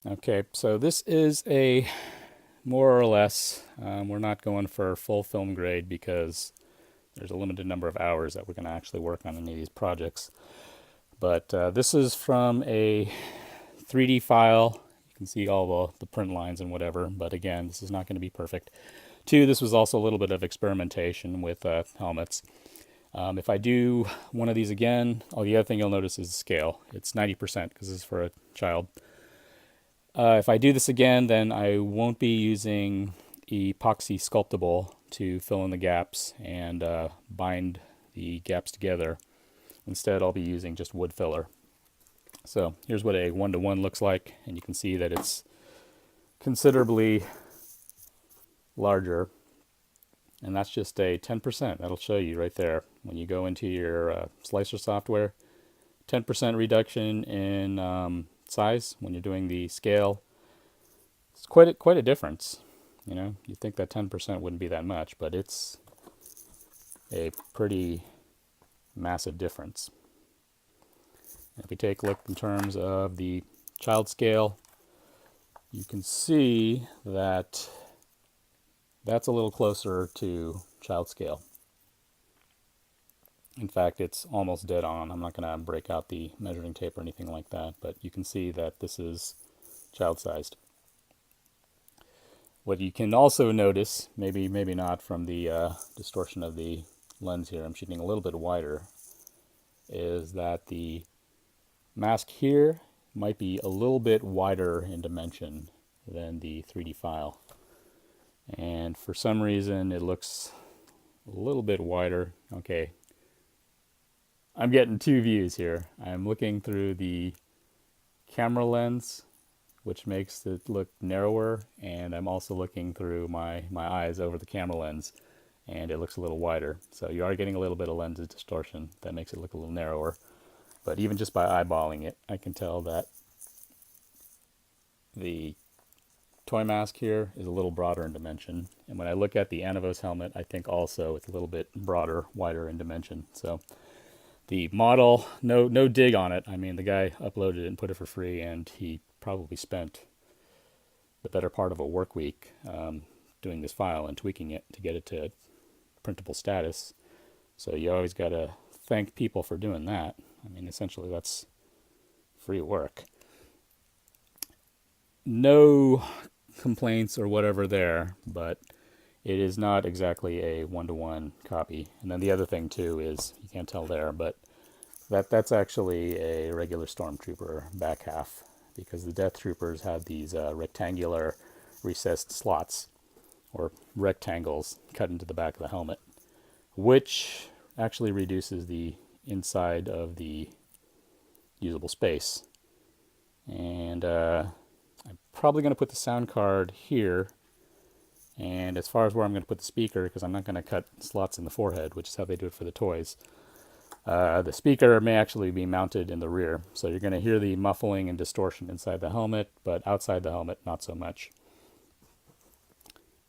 Okay, so this is a more or less, we're not going for full film grade because there's a limited number of hours that we're going to actually work on any of these projects. But this is from a 3D file. You can see all the print lines and whatever, but again, this is not going to be perfect. Two, this was also a little bit of experimentation with helmets. If I do one of these again, the other thing you'll notice is the scale. It's 90% because this is for a child. If I do this again, then I won't be using epoxy sculptable to fill in the gaps and bind the gaps together. Instead, I'll be using just wood filler. So here's what a 1-to-1 looks like, and you can see that it's considerably larger, and that's just a 10%. That'll show you right there when you go into your slicer software. 10% reduction in size when you're doing the scale. It's quite a difference. You know, you'd think that 10% wouldn't be that much, but it's a pretty massive difference. And if we take a look in terms of the child scale, you can see that that's a little closer to child scale. In fact, it's almost dead on. I'm not going to break out the measuring tape or anything like that, but you can see that this is child-sized. What you can also notice, maybe not from the distortion of the lens here, I'm shooting a little bit wider, is that the mask here might be a little bit wider in dimension than the 3D file. And for some reason it looks a little bit wider. Okay, I'm getting two views here. I'm looking through the camera lens, which makes it look narrower, and I'm also looking through my eyes over the camera lens, and it looks a little wider. So you are getting a little bit of lens distortion that makes it look a little narrower. But even just by eyeballing it, I can tell that the toy mask here is a little broader in dimension. And when I look at the Anavos helmet, I think also it's a little bit broader, wider in dimension. So the model, no dig on it. I mean, the guy uploaded it and put it for free, and he probably spent the better part of a work week doing this file and tweaking it to get it to printable status. So you always got to thank people for doing that. I mean, essentially that's free work. No complaints or whatever there, but it is not exactly a 1-to-1 copy. And then the other thing too is, you can't tell there, but that's actually a regular Stormtrooper back half, because the Death Troopers had these rectangular recessed slots or rectangles cut into the back of the helmet, which actually reduces the inside of the usable space. And I'm probably going to put the sound card here. And as far as where I'm going to put the speaker, because I'm not going to cut slots in the forehead, which is how they do it for the toys, the speaker may actually be mounted in the rear. So you're going to hear the muffling and distortion inside the helmet, but outside the helmet, not so much.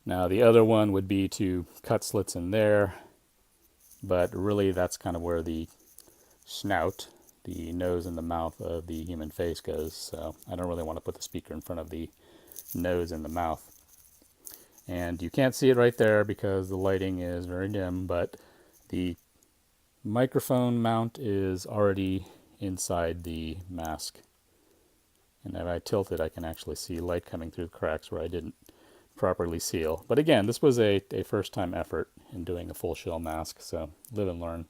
Now the other one would be to cut slits in there, but really that's kind of where the snout, the nose and the mouth of the human face goes. So I don't really want to put the speaker in front of the nose and the mouth. And you can't see it right there because the lighting is very dim, but the microphone mount is already inside the mask. And if I tilt it, I can actually see light coming through the cracks where I didn't properly seal. But again, this was a first time effort in doing a full shell mask, so live and learn.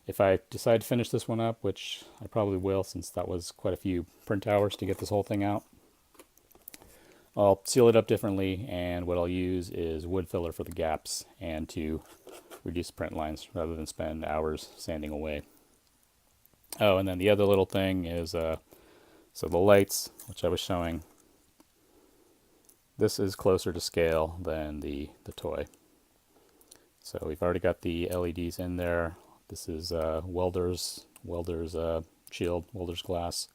If I decide to finish this one up, which I probably will since that was quite a few print hours to get this whole thing out, I'll seal it up differently, and what I'll use is wood filler for the gaps and to reduce print lines rather than spend hours sanding away. Oh, and then the other little thing is, so the lights, which I was showing, this is closer to scale than the toy. So we've already got the LEDs in there. This is welder's shield, welder's glass.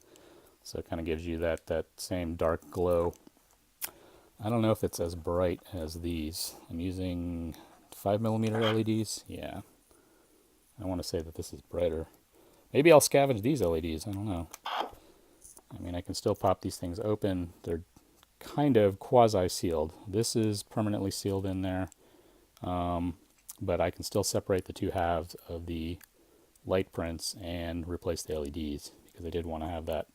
So it kind of gives you that same dark glow. I don't know if it's as bright as these. I'm using 5mm LEDs. Yeah. I want to say that this is brighter. Maybe I'll scavenge these LEDs. I don't know. I mean, I can still pop these things open. They're kind of quasi-sealed. This is permanently sealed in there, but I can still separate the two halves of the light prints and replace the LEDs because I did want to have that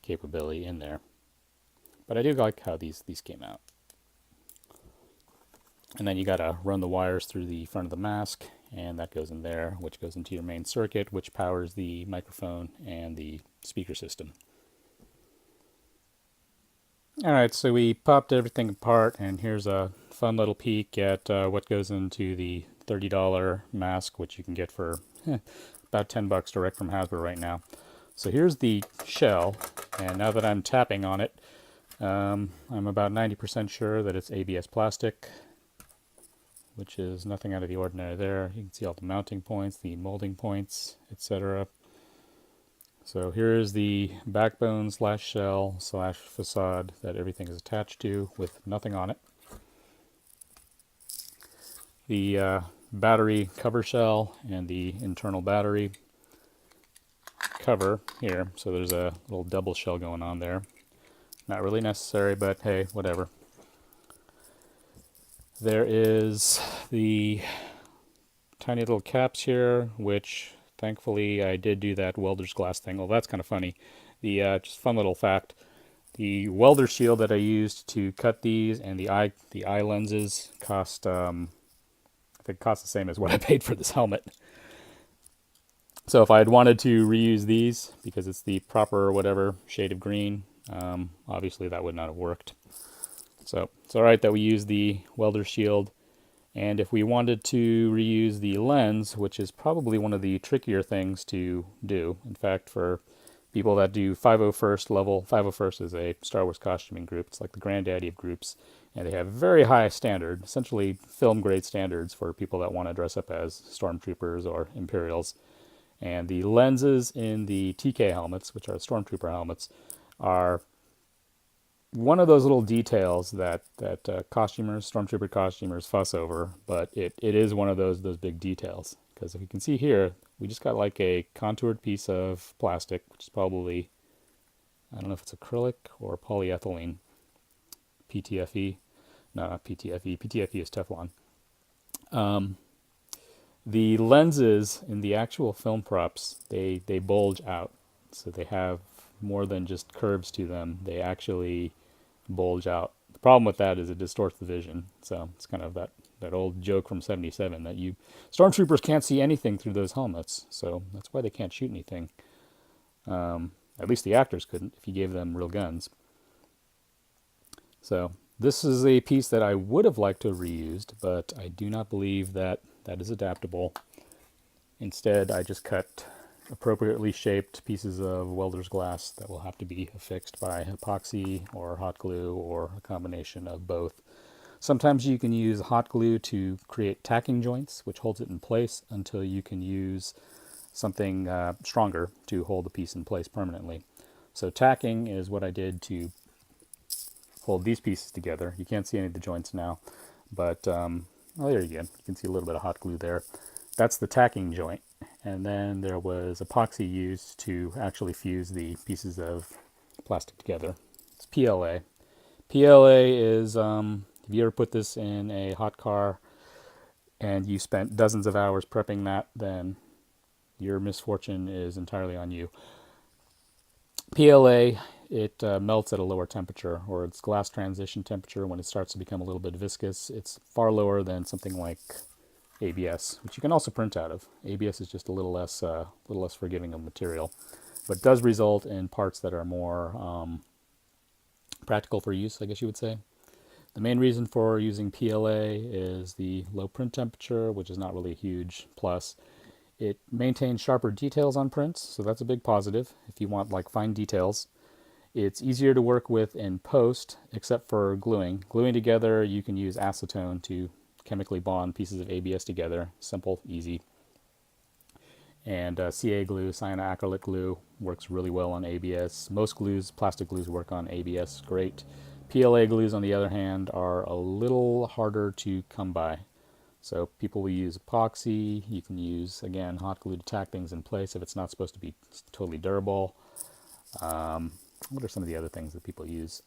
capability in there. But I do like how these came out. And then you got to run the wires through the front of the mask, and that goes in there, which goes into your main circuit, which powers the microphone and the speaker system. Alright, so we popped everything apart, and here's a fun little peek at what goes into the $30 mask, which you can get for about $10 direct from Hasbro right now. So here's the shell, and now that I'm tapping on it, I'm about 90% sure that it's ABS plastic, which is nothing out of the ordinary there. You can see all the mounting points, the molding points, etc. So here's the backbone slash shell slash facade that everything is attached to with nothing on it. The battery cover shell and the internal battery cover here. So there's a little double shell going on there. Not really necessary, but hey, whatever. There is the tiny little caps here, which thankfully I did do that welder's glass thing. Well, that's kind of funny. The just fun little fact: the welder shield that I used to cut these and the eye lenses cost I think cost the same as what I paid for this helmet. So if I had wanted to reuse these because it's the proper whatever shade of green, obviously that would not have worked. So it's alright that we use the welder shield, and if we wanted to reuse the lens, which is probably one of the trickier things to do, in fact for people that do 501st level, 501st is a Star Wars costuming group, it's like the granddaddy of groups, and they have very high standard, essentially film grade standards for people that want to dress up as stormtroopers or Imperials. And the lenses in the TK helmets, which are stormtrooper helmets, are one of those little details that costumers, stormtrooper costumers fuss over, but it is one of those big details. Because if you can see here, we just got like a contoured piece of plastic, which is probably, I don't know if it's acrylic or polyethylene, PTFE. No, not PTFE. PTFE is Teflon. The lenses in the actual film props, they bulge out. So they have more than just curves to them. They actually bulge out. The problem with that is it distorts the vision. So it's kind of that old joke from '77 that stormtroopers can't see anything through those helmets. So that's why they can't shoot anything. At least the actors couldn't if you gave them real guns. So this is a piece that I would have liked to have reused, but I do not believe that is adaptable. Instead, I just cut appropriately shaped pieces of welder's glass that will have to be affixed by epoxy or hot glue or a combination of both. Sometimes you can use hot glue to create tacking joints, which holds it in place until you can use something stronger to hold the piece in place permanently. So tacking is what I did to hold these pieces together. You can't see any of the joints now, but oh, there you go. You can see a little bit of hot glue there. That's the tacking joint. And then there was epoxy used to actually fuse the pieces of plastic together. It's PLA. PLA is, if you ever put this in a hot car and you spent dozens of hours prepping that, then your misfortune is entirely on you. PLA, it melts at a lower temperature, or its glass transition temperature when it starts to become a little bit viscous. It's far lower than something like ABS, which you can also print out of. ABS is just a little less forgiving of material, but does result in parts that are more practical for use, I guess you would say. The main reason for using PLA is the low print temperature, which is not really a huge plus. It maintains sharper details on prints, so that's a big positive if you want like fine details. It's easier to work with in post, except for gluing. Gluing together, you can use acetone to chemically bond pieces of ABS together. Simple, easy. And CA glue, cyanoacrylate glue, works really well on ABS. Most glues, plastic glues, work on ABS great. PLA glues, on the other hand, are a little harder to come by. So people will use epoxy. You can use, again, hot glue to tack things in place if it's not supposed to be totally durable. what are some of the other things that people use?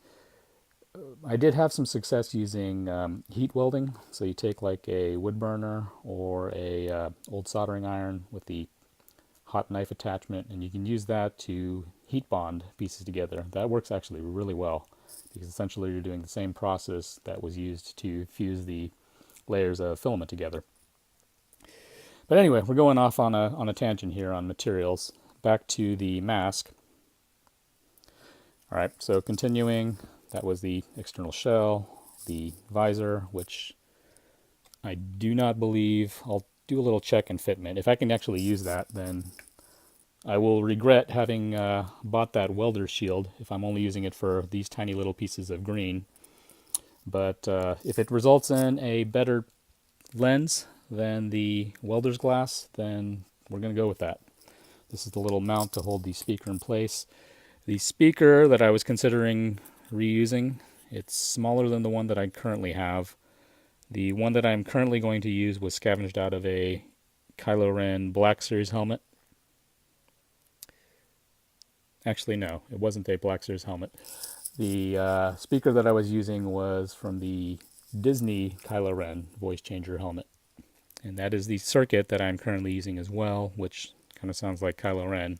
I did have some success using heat welding. So you take like a wood burner or a old soldering iron with the hot knife attachment, and you can use that to heat bond pieces together. That works actually really well because essentially you're doing the same process that was used to fuse the layers of filament together. But anyway, we're going off on a tangent here on materials. Back to the mask. All right, so continuing, that was the external shell, the visor, which I do not believe, I'll do a little check and fitment. If I can actually use that, then I will regret having bought that welder shield if I'm only using it for these tiny little pieces of green. But if it results in a better lens than the welder's glass, then we're going to go with that. This is the little mount to hold the speaker in place. The speaker that I was considering reusing, it's smaller than the one that I currently have. The one that I'm currently going to use was scavenged out of a Kylo Ren Black Series helmet. Actually, no, it wasn't a Black Series helmet. The speaker that I was using was from the Disney Kylo Ren voice changer helmet. And that is the circuit that I'm currently using as well, which kind of sounds like Kylo Ren.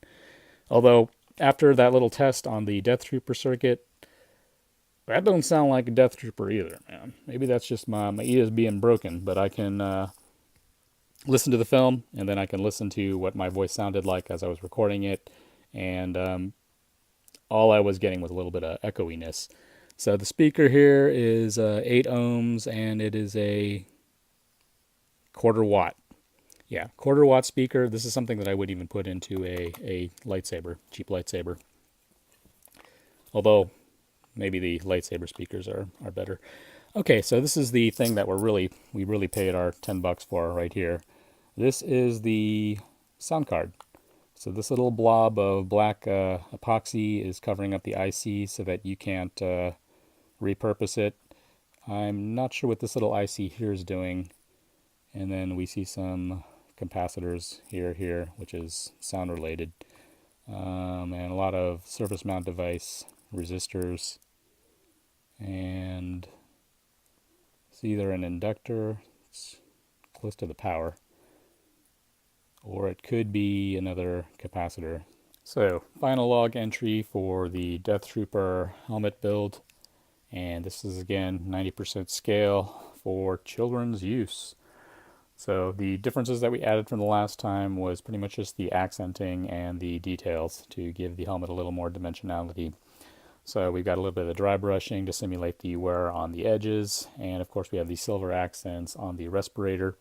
Although, after that little test on the Death Trooper circuit, that don't sound like a Death Trooper either, man. Maybe that's just my ears being broken, but I can listen to the film, and then I can listen to what my voice sounded like as I was recording it, and all I was getting was a little bit of echoiness. So the speaker here is 8 ohms, and it is a quarter watt. Yeah, quarter watt speaker. This is something that I would even put into a lightsaber, cheap lightsaber. Although, maybe the lightsaber speakers are better. Okay, so this is the thing that we really paid our $10 for right here. This is the sound card. So this little blob of black epoxy is covering up the IC so that you can't repurpose it. I'm not sure what this little IC here is doing. And then we see some capacitors here, which is sound related. And a lot of surface mount device resistors. And it's either an inductor, it's close to the power, or it could be another capacitor. So, final log entry for the Death Trooper helmet build. And this is again 90% scale for children's use. So the differences that we added from the last time was pretty much just the accenting and the details to give the helmet a little more dimensionality. So we've got a little bit of the dry brushing to simulate the wear on the edges, and of course we have the silver accents on the respirator.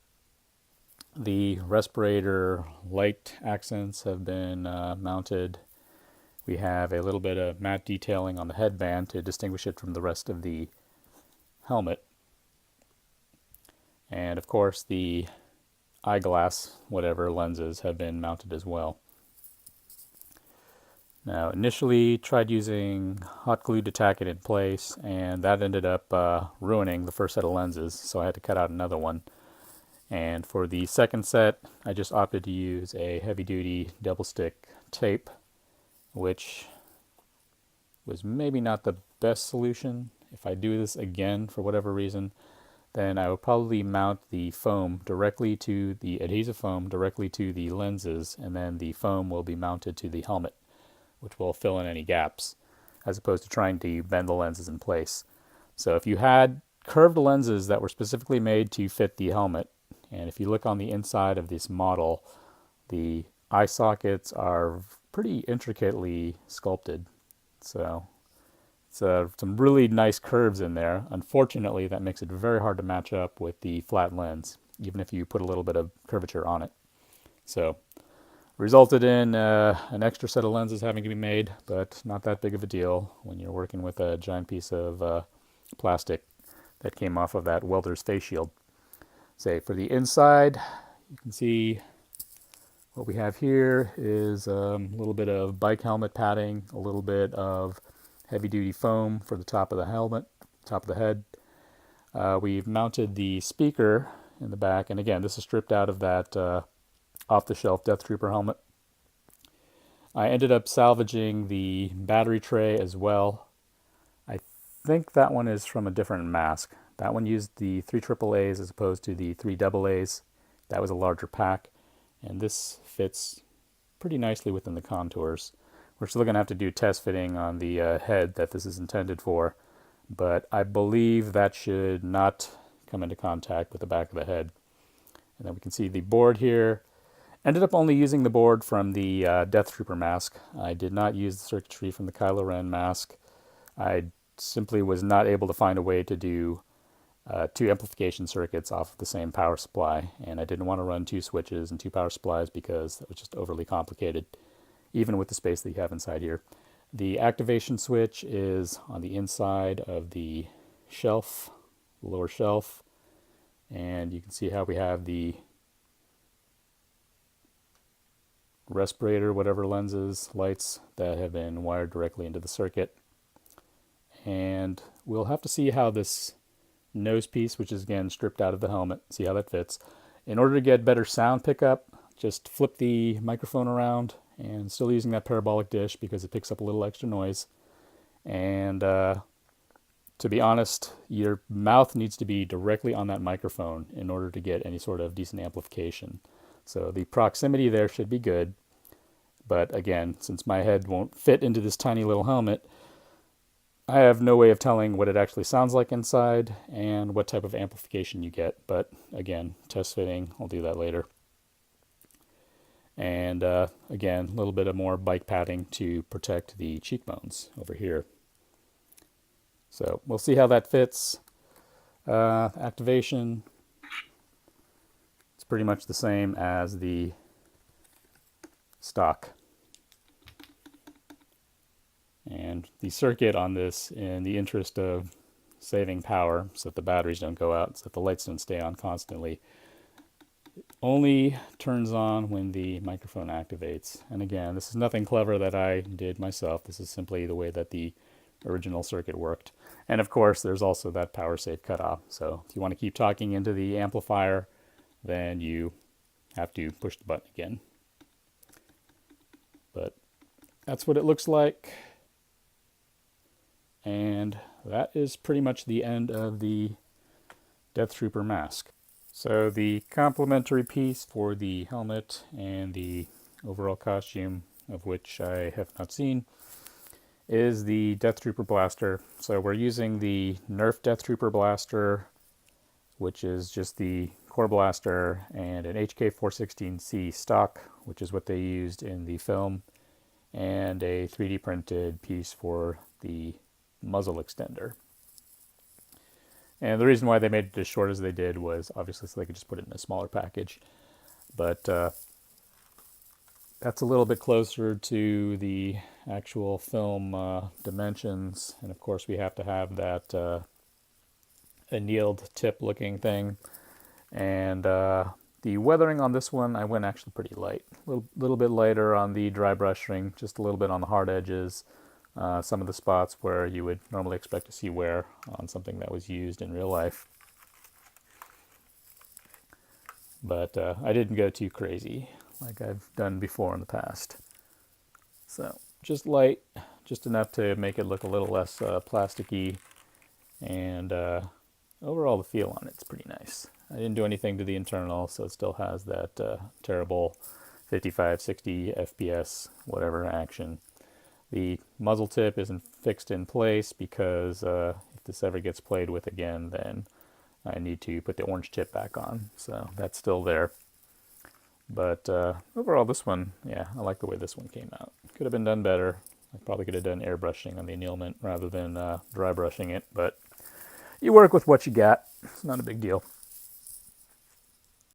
The respirator light accents have been mounted. We have a little bit of matte detailing on the headband to distinguish it from the rest of the helmet. And of course the eyeglass, whatever lenses, have been mounted as well. Now initially tried using hot glue to tack it in place, and that ended up ruining the first set of lenses, so I had to cut out another one. And for the second set, I just opted to use a heavy duty double stick tape, which was maybe not the best solution. If I do this again for whatever reason, then I will probably mount the foam directly to the adhesive foam directly to the lenses, and then the foam will be mounted to the helmet, which will fill in any gaps, as opposed to trying to bend the lenses in place. So if you had curved lenses that were specifically made to fit the helmet, and if you look on the inside of this model, the eye sockets are pretty intricately sculpted. So some really nice curves in there. Unfortunately, that makes it very hard to match up with the flat lens, even if you put a little bit of curvature on it. So, resulted in an extra set of lenses having to be made, but not that big of a deal when you're working with a giant piece of plastic that came off of that welder's face shield. Say, for the inside, you can see what we have here is a little bit of bike helmet padding, a little bit of heavy-duty foam for the top of the helmet, top of the head. We've mounted the speaker in the back, and again, this is stripped out of that off-the-shelf Death Trooper helmet. I ended up salvaging the battery tray as well. I think that one is from a different mask. That one used the 3 AAAs as opposed to the 3 AAs. That was a larger pack, and this fits pretty nicely within the contours. We're still going to have to do test fitting on the head that this is intended for, but I believe that should not come into contact with the back of the head. And then we can see the board here. Ended up only using the board from the Death Trooper mask. I did not use the circuitry from the Kylo Ren mask. I simply was not able to find a way to do 2 amplification circuits off of the same power supply, and I didn't want to run 2 switches and 2 power supplies because that was just overly complicated, even with the space that you have inside here. The activation switch is on the inside of the shelf, the lower shelf, and you can see how we have the respirator, whatever lenses, lights that have been wired directly into the circuit. And we'll have to see how this nose piece, which is again stripped out of the helmet, see how that fits. In order to get better sound pickup, just flip the microphone around, and still using that parabolic dish because it picks up a little extra noise. And to be honest, your mouth needs to be directly on that microphone in order to get any sort of decent amplification. So the proximity there should be good. But again, since my head won't fit into this tiny little helmet, I have no way of telling what it actually sounds like inside and what type of amplification you get. But again, test fitting, I'll do that later. And again, a little bit of more bike padding to protect the cheekbones over here. So we'll see how that fits. Activation, it's pretty much the same as the stock. And the circuit on this, in the interest of saving power so that the batteries don't go out, so that the lights don't stay on constantly, only turns on when the microphone activates. And again, this is nothing clever that I did myself. This is simply the way that the original circuit worked. And of course, there's also that power save cutoff. So if you want to keep talking into the amplifier, then you have to push the button again. But that's what it looks like. And that is pretty much the end of the Death Trooper mask. So the complementary piece for the helmet and the overall costume, of which I have not seen, is the Death Trooper blaster. So we're using the Nerf Death Trooper blaster, which is just the core blaster, and an HK-416c stock, which is what they used in the film, and a 3D printed piece for the muzzle extender. And the reason why they made it as short as they did was obviously so they could just put it in a smaller package. But that's a little bit closer to the actual film dimensions. And of course we have to have that annealed tip looking thing. And the weathering on this one, I went actually pretty light. A little bit lighter on the dry brushing, just a little bit on the hard edges. Some of the spots where you would normally expect to see wear on something that was used in real life. But I didn't go too crazy like I've done before in the past. So just light, just enough to make it look a little less plasticky, and overall the feel on it's pretty nice. I didn't do anything to the internal, so it still has that terrible 55, 60 FPS, whatever action. The muzzle tip isn't fixed in place because if this ever gets played with again, then I need to put the orange tip back on. So that's still there. But overall, this one, yeah, I like the way this one came out. Could have been done better. I probably could have done airbrushing on the annealment rather than dry brushing it. But you work with what you got. It's not a big deal.